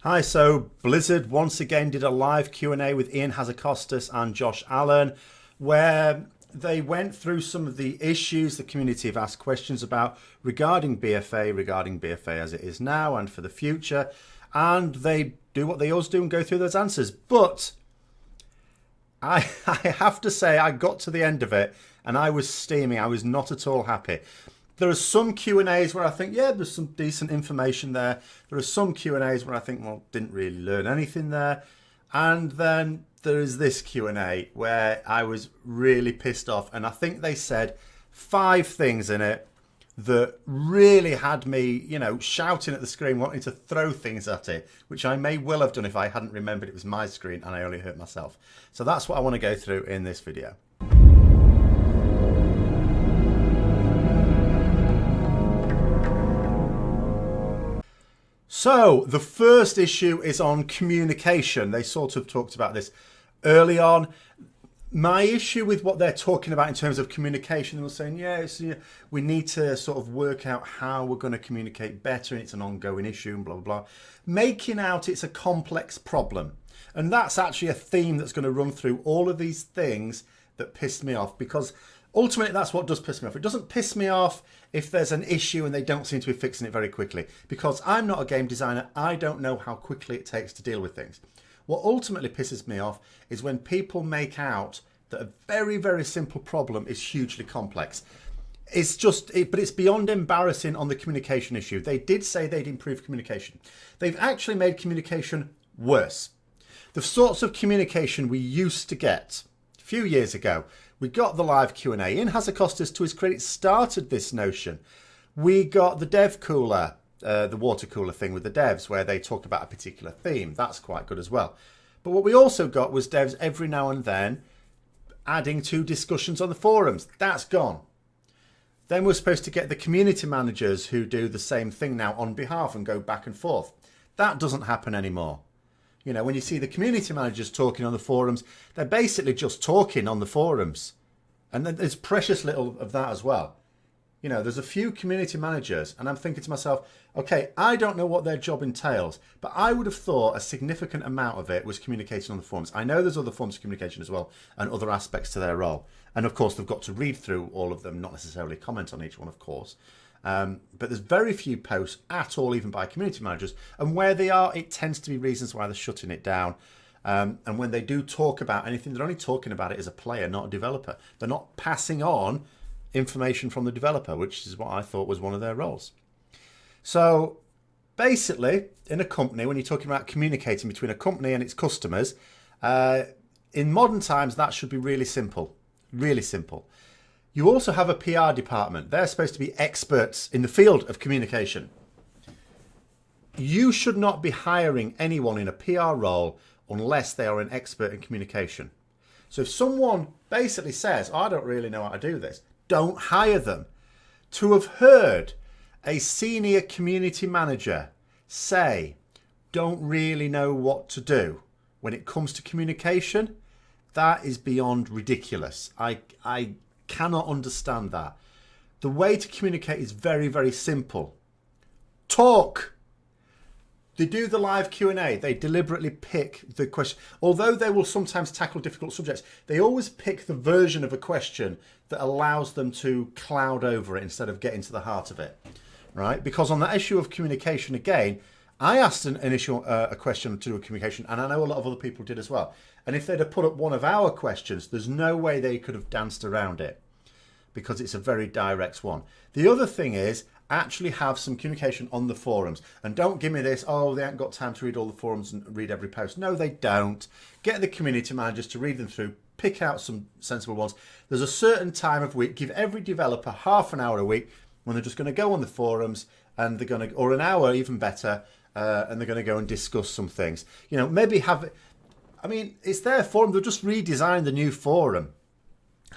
Hi, so Blizzard once again did a live Q&A with Hazzikostas and Josh Allen where they went through some of the issues the community have asked questions about regarding BfA as it is now and for the future, and they do what they always do and go through those answers. But I have to say, I got to the end of it and I was steaming. I was not at all happy. There are some Q&As where I think, yeah, there's some decent information there. There are some Q&As where I think, well, didn't really learn anything there. And then there is this Q&A where I was really pissed off. And I think they said 5 things in it that really had me, shouting at the screen, wanting to throw things at it, which I may well have done if I hadn't remembered it was my screen and I only hurt myself. So that's what I want to go through in this video. So the first issue is on communication. They sort of talked about this early on. My issue with what they're talking about in terms of communication, they were saying, we need to sort of work out how we're going to communicate better, and it's an ongoing issue and blah, blah, blah. Making out it's a complex problem. And that's actually a theme that's going to run through all of these things that pissed me off, because ultimately that's what does piss me off. It doesn't piss me off if there's an issue and they don't seem to be fixing it very quickly, because I'm not a game designer. I don't know how quickly it takes to deal with things. What ultimately pisses me off is when people make out that a very, very simple problem is hugely complex. But it's beyond embarrassing on the communication issue. They did say they'd improve communication. They've actually made communication worse. The sorts of communication we used to get a few years ago. We got the live Q&A. Hazzikostas, to his credit, started this notion. We got the dev cooler, the water cooler thing with the devs, where they talk about a particular theme. That's quite good as well. But what we also got was devs every now and then adding to discussions on the forums. That's gone. Then we're supposed to get the community managers who do the same thing now on behalf and go back and forth. That doesn't happen anymore. When you see the community managers talking on the forums, they're basically just talking on the forums. And then there's precious little of that as well. There's a few community managers, and I'm thinking to myself, okay, I don't know what their job entails, but I would have thought a significant amount of it was communicating on the forums. I know there's other forms of communication as well and other aspects to their role. And of course, they've got to read through all of them, not necessarily comment on each one, of course. But there's very few posts at all, even by community managers. And where they are, it tends to be reasons why they're shutting it down. And when they do talk about anything, they're only talking about it as a player, not a developer. They're not passing on information from the developer, which is what I thought was one of their roles. So basically, in a company, when you're talking about communicating between a company and its customers, in modern times, that should be really simple. Really simple. You also have a PR department. They're supposed to be experts in the field of communication. You should not be hiring anyone in a PR role unless they are an expert in communication. So if someone basically says, I don't really know how to do this, don't hire them. To have heard a senior community manager say, don't really know what to do when it comes to communication, that is beyond ridiculous. I cannot understand that. The way to communicate is very, very simple. Talk. They do the live Q&A. They deliberately pick the question. Although they will sometimes tackle difficult subjects, they always pick the version of a question that allows them to cloud over it instead of getting to the heart of it. Right? Because on the issue of communication, again, I asked a question to do with communication, and I know a lot of other people did as well. And if they'd have put up one of our questions, there's no way they could have danced around it, because it's a very direct one. The other thing is, actually have some communication on the forums. And don't give me this, oh, they haven't got time to read all the forums and read every post. No, they don't. Get the community managers to read them through, pick out some sensible ones. There's a certain time of week, give every developer half an hour a week when they're just going to go on the forums, and they're going to, or an hour even better, and they're going to go and discuss some things. Maybe have, it's their forum. They'll just redesign the new forum.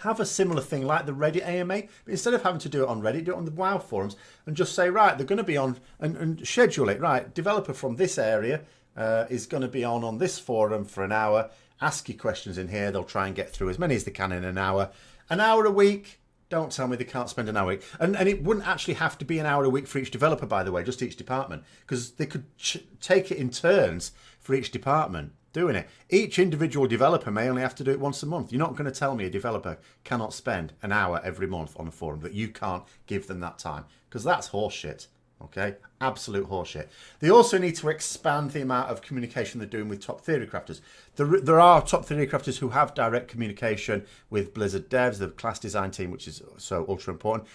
Have a similar thing like the Reddit AMA, but instead of having to do it on Reddit, do it on the WoW forums and just say, right, they're going to be on, and schedule it, right, developer from this area is going to be on this forum for an hour. Ask your questions in here. They'll try and get through as many as they can in an hour. An hour a week, Don't tell me they can't spend an hour a week. And it wouldn't actually have to be an hour a week for each developer, by the way, just each department. Because they could take it in turns for each department doing it. Each individual developer may only have to do it once a month. You're not going to tell me a developer cannot spend an hour every month on a forum, that you can't give them that time. Because that's horseshit. Okay, absolute horseshit. They also need to expand the amount of communication they're doing with top theory crafters. There are top theory crafters who have direct communication with Blizzard devs, the class design team, which is so ultra important.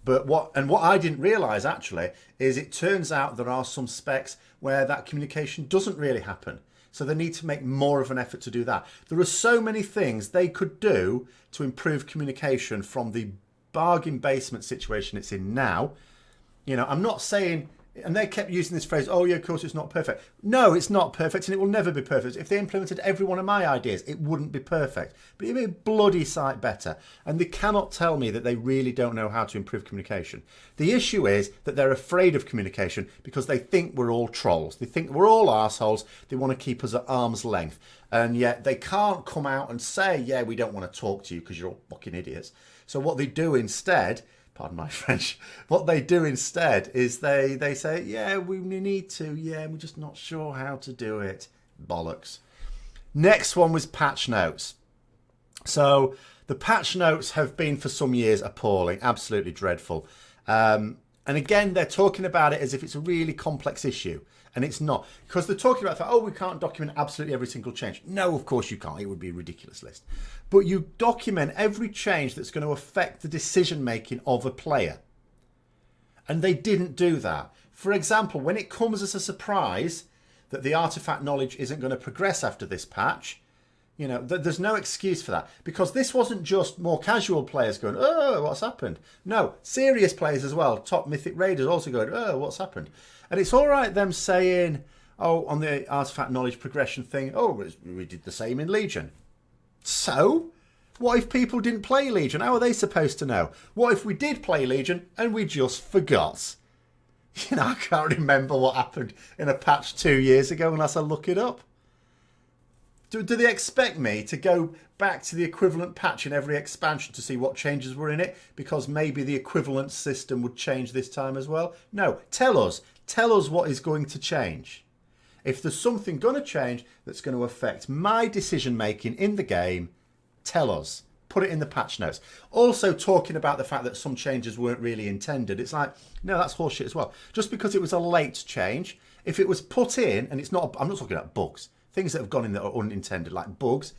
But what I didn't realise actually is it turns out there are some specs where that communication doesn't really happen. So they need to make more of an effort to do that. There are so many things they could do to improve communication from the bargain basement situation it's in now. You know, I'm not saying, and they kept using this phrase, oh yeah, of course it's not perfect. No, it's not perfect and it will never be perfect. If they implemented every one of my ideas, it wouldn't be perfect. But it'd be a bloody sight better. And they cannot tell me that they really don't know how to improve communication. The issue is that they're afraid of communication because they think we're all trolls. They think we're all arseholes. They want to keep us at arm's length. And yet they can't come out and say, yeah, we don't want to talk to you because you're all fucking idiots. So what they do instead, pardon my French, what they do instead is they say, yeah, we need to, yeah, we're just not sure how to do it. Bollocks. Next one was patch notes. So the patch notes have been for some years appalling, absolutely dreadful. And again, they're talking about it as if it's a really complex issue. And it's not. Because they're talking about, oh, we can't document absolutely every single change. No, of course you can't. It would be a ridiculous list. But you document every change that's going to affect the decision-making of a player. And they didn't do that. For example, when it comes as a surprise that the artifact knowledge isn't going to progress after this patch, you know, there's no excuse for that. Because this wasn't just more casual players going, oh, what's happened? No, serious players as well. Top Mythic Raiders also going, oh, what's happened? And it's all right them saying, oh, on the artifact knowledge progression thing, oh, we did the same in Legion. So, what if people didn't play Legion? How are they supposed to know? What if we did play Legion and we just forgot? You know, I can't remember what happened in a patch 2 years ago unless I look it up. Do they expect me to go back to the equivalent patch in every expansion to see what changes were in it? Because maybe the equivalent system would change this time as well? No, tell us. Tell us what is going to change. If there's something going to change that's going to affect my decision making in the game, tell us. Put it in the patch notes. Also talking about the fact that some changes weren't really intended. It's like, no, that's horseshit as well. Just because it was a late change, if it was put in, and it's not, I'm not talking about bugs. Things that have gone in that are unintended, like bugs,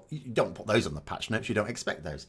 you don't put those on the patch notes. You don't expect those.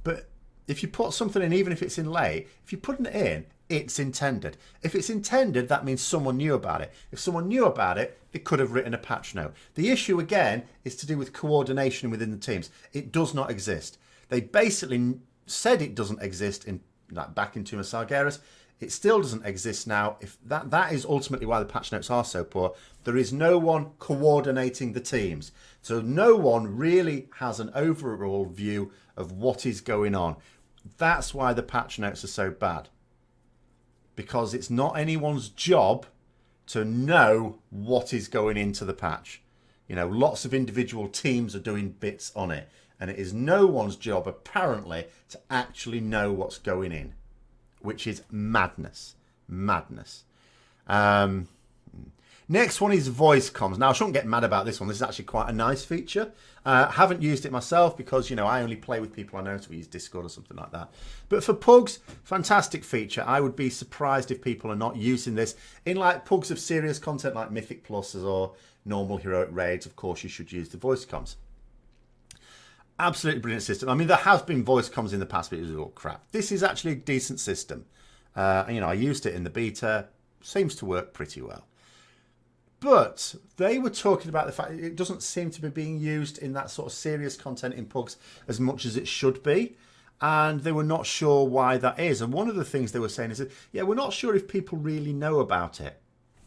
But if you put something in, even if it's in late, if you're putting it in, it's intended. If it's intended, that means someone knew about it. If someone knew about it, they could have written a patch note. The issue, again, is to do with coordination within the teams. It does not exist. They basically said it doesn't exist back in Tomb of Sargeras. It still doesn't exist now. If that is ultimately why the patch notes are so poor. There is no one coordinating the teams. So no one really has an overall view of what is going on. That's why the patch notes are so bad. Because it's not anyone's job to know what is going into the patch. You know, lots of individual teams are doing bits on it. And it is no one's job, apparently, to actually know what's going in. Which is madness. Madness. Next one is voice comms. Now, I shouldn't get mad about this one. This is actually quite a nice feature. Haven't used it myself because, you know, I only play with people I know, so we use Discord or something like that. But for pugs, fantastic feature. I would be surprised if people are not using this in like pugs of serious content like Mythic Pluses or normal heroic raids. Of course, you should use the voice comms. Absolutely brilliant system. I mean, there has been voice comms in the past, but it was all crap. This is actually a decent system. You know, I used it in the beta. Seems to work pretty well. But they were talking about the fact it doesn't seem to be being used in that sort of serious content in pugs as much as it should be. And they were not sure why that is. And one of the things they were saying is that, yeah, we're not sure if people really know about it.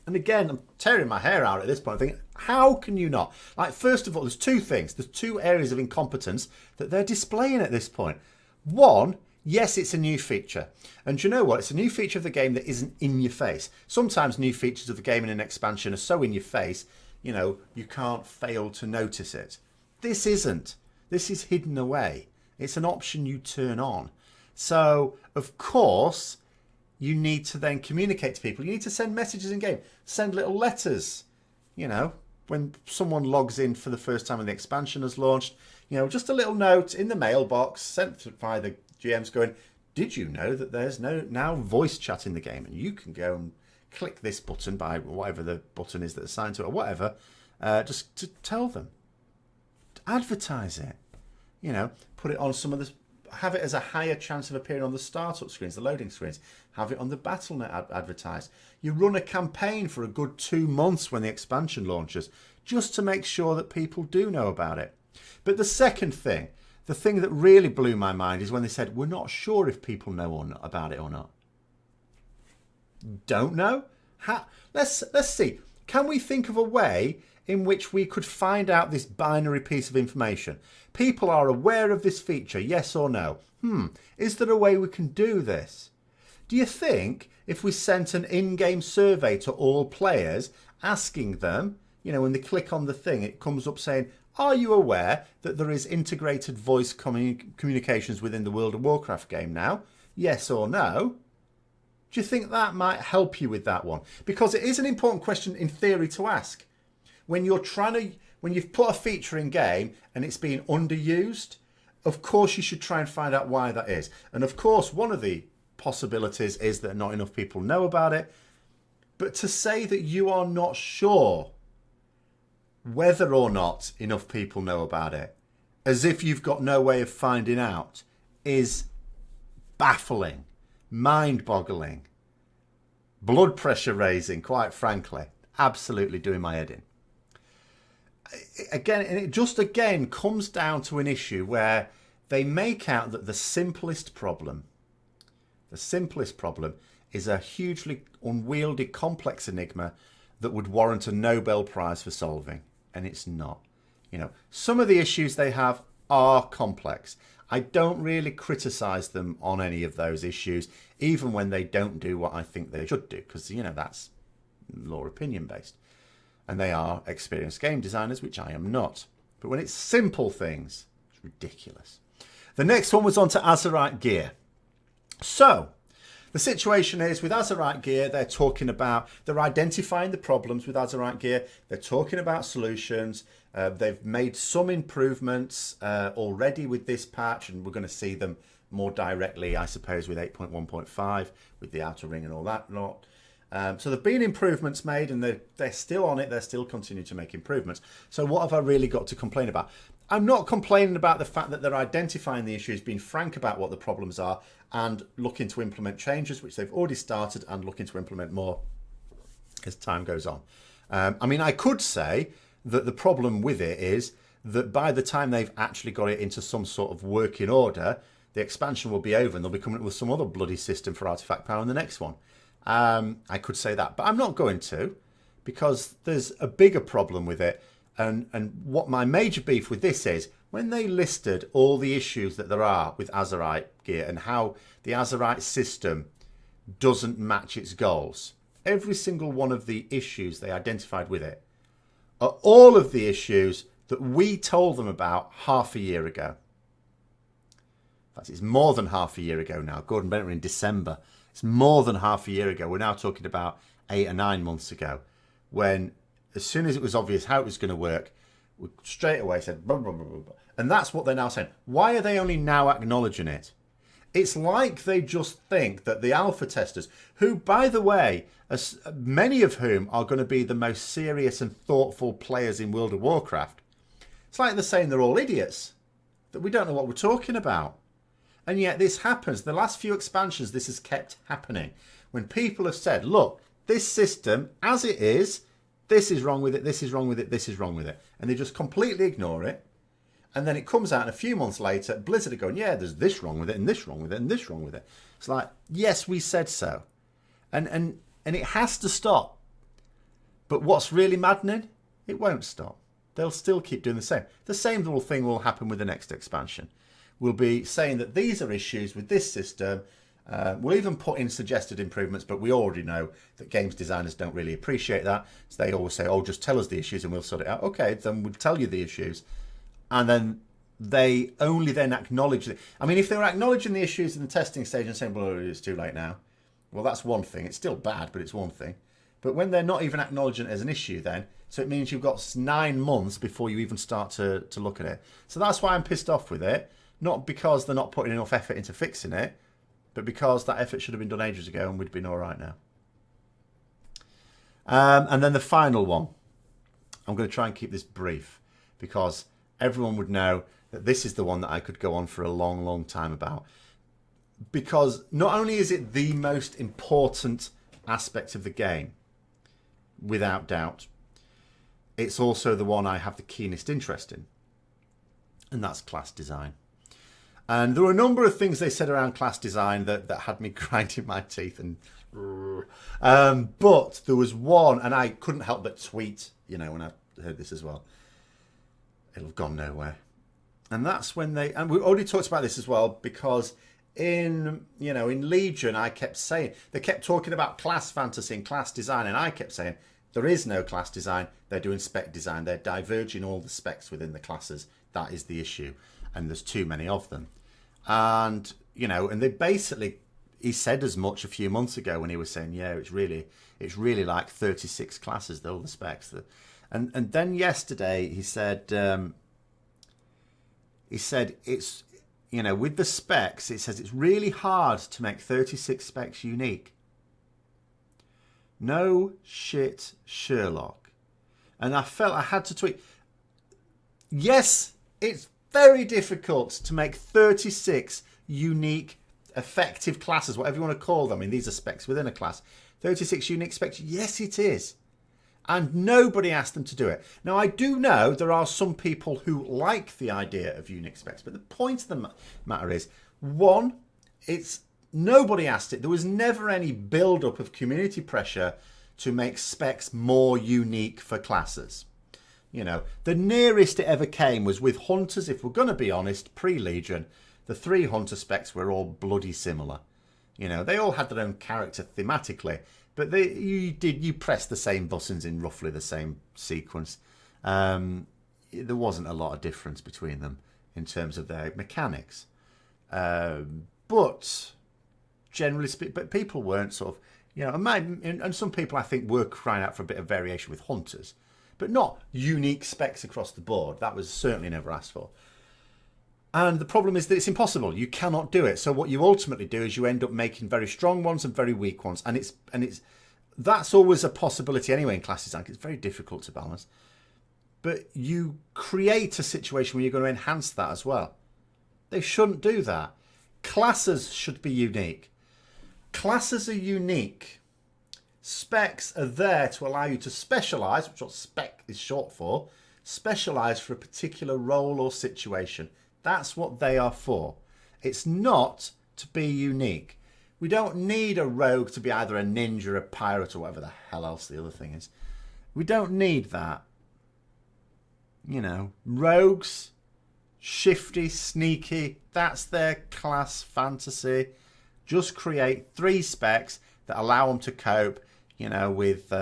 And again, I'm tearing my hair out at this point. I'm thinking, how can you not? Like, first of all, there's two things. There's two areas of incompetence that they're displaying at this point. One, yes, it's a new feature. And you know what? It's a new feature of the game that isn't in your face. Sometimes new features of the game in an expansion are so in your face, you know, you can't fail to notice it. This isn't. This is hidden away. It's an option you turn on. So, of course, you need to then communicate to people. You need to send messages in game, send little letters. You know, when someone logs in for the first time when the expansion has launched, you know, just a little note in the mailbox sent by the GMs going, did you know that there's now voice chat in the game, and you can go and click this button by whatever the button is that's assigned to it or whatever, just to tell them. Advertise it. You know, put it on some of the... Have it as a higher chance of appearing on the startup screens, the loading screens. Have it on the Battle.net advertised. You run a campaign for a good 2 months when the expansion launches, just to make sure that people do know about it. But the second thing, the thing that really blew my mind is when they said, we're not sure if people know or not about it or not. Don't know? Let's see. Can we think of a way in which we could find out this binary piece of information? People are aware of this feature, yes or no? Is there a way we can do this? Do you think if we sent an in-game survey to all players asking them, you know, when they click on the thing, it comes up saying, are you aware that there is integrated voice communications within the World of Warcraft game now? Yes or no? Do you think that might help you with that one? Because it is an important question in theory to ask. When you've put a feature in game and it's being underused, of course you should try and find out why that is. And of course, one of the possibilities is that not enough people know about it. But to say that you are not sure whether or not enough people know about it, as if you've got no way of finding out, is baffling, mind-boggling, blood pressure raising, quite frankly. Absolutely doing my head in. Again, and it just again comes down to an issue where they make out that the simplest problem is a hugely unwieldy, complex enigma that would warrant a Nobel Prize for solving. And it's not. You know, some of the issues they have are complex. I don't really criticize them on any of those issues, even when they don't do what I think they should do, because, you know, that's more opinion based. And they are experienced game designers, which I am not. But when it's simple things, it's ridiculous. The next one was onto Azeroth gear. So, the situation is with Azeroth gear, they're identifying the problems with Azeroth gear. They're talking about solutions. They've made some improvements already with this patch, and we're going to see them more directly, I suppose, with 8.1.5, with the outer ring and all that lot. So there've been improvements made, and they're still on it. They're still continuing to make improvements. So what have I really got to complain about? I'm not complaining about the fact that they're identifying the issues, being frank about what the problems are, and looking to implement changes, which they've already started, and looking to implement more as time goes on. I mean, I could say that the problem with it is that by the time they've actually got it into some sort of working order, the expansion will be over, and they'll be coming up with some other bloody system for artifact power in the next one. I could say that, but I'm not going to, because there's a bigger problem with it. And what my major beef with this is, when they listed all the issues that there are with Azeroth gear and how the Azeroth system doesn't match its goals, every single one of the issues they identified with it are all of the issues that we told them about half a year ago. In fact, it's more than half a year ago now. Gordon Bennett were in December. It's more than half a year ago. We're now talking about 8 or 9 months ago, when as soon as it was obvious how it was going to work, we straight away said, blah, blah, blah, blah, blah. And that's what they're now saying. Why are they only now acknowledging it? It's like they just think that the alpha testers, who, by the way, many of whom are going to be the most serious and thoughtful players in World of Warcraft, it's like they're saying they're all idiots, that we don't know what we're talking about. And yet this happens. The last few expansions, this has kept happening. When people have said, look, this system, as it is, this is wrong with it, this is wrong with it, this is wrong with it. And they just completely ignore it. And then it comes out, and a few months later, Blizzard are going, yeah, there's this wrong with it, and this wrong with it, and this wrong with it. It's like, yes, we said so. And it has to stop. But what's really maddening? It won't stop. They'll still keep doing the same. The same little thing will happen with the next expansion. We'll be saying that these are issues with this system. We'll even put in suggested improvements, but we already know that games designers don't really appreciate that. So they always say, oh, just tell us the issues and we'll sort it out. Okay, then we'll tell you the issues. And then they only then acknowledge it. I mean, if they were acknowledging the issues in the testing stage and saying, well, it's too late now, well, that's one thing. It's still bad, but it's one thing. But when they're not even acknowledging it as an issue then, so it means you've got 9 months before you even start to look at it. So that's why I'm pissed off with it. Not because they're not putting enough effort into fixing it, but because that effort should have been done ages ago and we'd been all right now. And then the final one. I'm going to try and keep this brief because everyone would know that this is the one that I could go on for a long, long time about. Because not only is it the most important aspect of the game, without doubt, it's also the one I have the keenest interest in. And that's class design. And there were a number of things they said around class design that had me grinding my teeth. But there was one, and I couldn't help but tweet, when I heard this as well. It'll have gone nowhere. And that's when and we already talked about this as well, because in Legion, I kept saying, they kept talking about class fantasy and class design, and I kept saying, there is no class design. They're doing spec design. They're diverging all the specs within the classes. That is the issue. And there's too many of them. And, and they basically, he said as much a few months ago when he was saying, yeah, it's really like 36 classes, all the specs. And then yesterday he said it's, with the specs, it says it's really hard to make 36 specs unique. No shit, Sherlock. And I felt I had to tweet. Yes, it's very difficult to make 36 unique, effective classes, whatever you want to call them. I mean, these are specs within a class. 36 unique specs. Yes, it is. And nobody asked them to do it. Now, I do know there are some people who like the idea of unique specs, but the point of the matter is, one, it's nobody asked it. There was never any build-up of community pressure to make specs more unique for classes. The nearest it ever came was with Hunters. If we're going to be honest, pre-Legion, the 3 Hunter specs were all bloody similar. They all had their own character thematically, but you pressed the same buttons in roughly the same sequence. There wasn't a lot of difference between them in terms of their mechanics. But generally speaking, but people weren't sort of, and some people I think were crying out for a bit of variation with Hunters, but not unique specs across the board. That was certainly never asked for. And the problem is that it's impossible. You cannot do it. So what you ultimately do is you end up making very strong ones and very weak ones. And that's always a possibility anyway in class design. It's very difficult to balance. But you create a situation where you're going to enhance that as well. They shouldn't do that. Classes should be unique. Classes are unique. Specs are there to allow you to specialise, which is what spec is short for, specialise for a particular role or situation. That's what they are for. It's not to be unique. We don't need a rogue to be either a ninja, a pirate, or whatever the hell else the other thing is. We don't need that. Rogues, shifty, sneaky, that's their class fantasy. Just create 3 specs that allow them to cope, with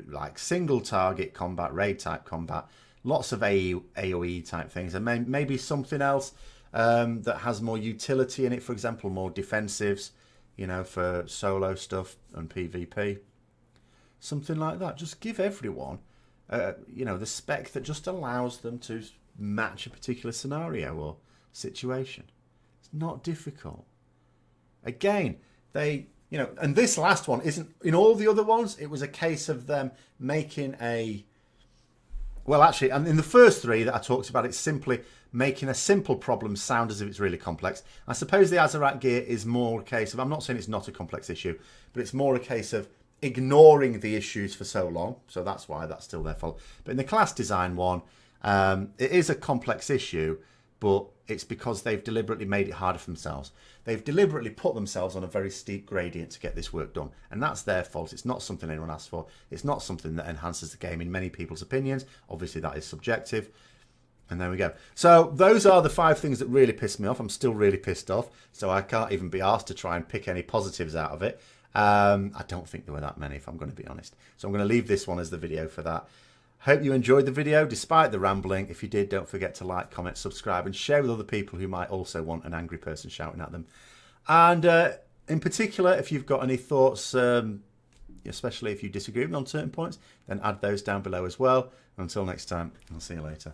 like single target combat, raid type combat, lots of AoE type things, and maybe something else that has more utility in it. For example, more defensives, for solo stuff and PvP. Something like that. Just give everyone, the spec that just allows them to match a particular scenario or situation. It's not difficult. Again, and this last one isn't, in all the other ones, it was a case of them making and in the first 3 that I talked about, it's simply making a simple problem sound as if it's really complex. I suppose the Azeroth gear is more a case of, I'm not saying it's not a complex issue, but it's more a case of ignoring the issues for so long. So that's why that's still their fault. But in the class design one, it is a complex issue, but it's because they've deliberately made it harder for themselves. They've deliberately put themselves on a very steep gradient to get this work done. And that's their fault. It's not something anyone asked for. It's not something that enhances the game in many people's opinions. Obviously, that is subjective. And there we go. So those are the 5 things that really pissed me off. I'm still really pissed off. So I can't even be asked to try and pick any positives out of it. I don't think there were that many, if I'm going to be honest. So I'm going to leave this one as the video for that. Hope you enjoyed the video despite the rambling. If you did, don't forget to like, comment, subscribe, and share with other people who might also want an angry person shouting at them. And in particular, if you've got any thoughts, especially if you disagree with me on certain points, then add those down below as well. Until next time, I'll see you later.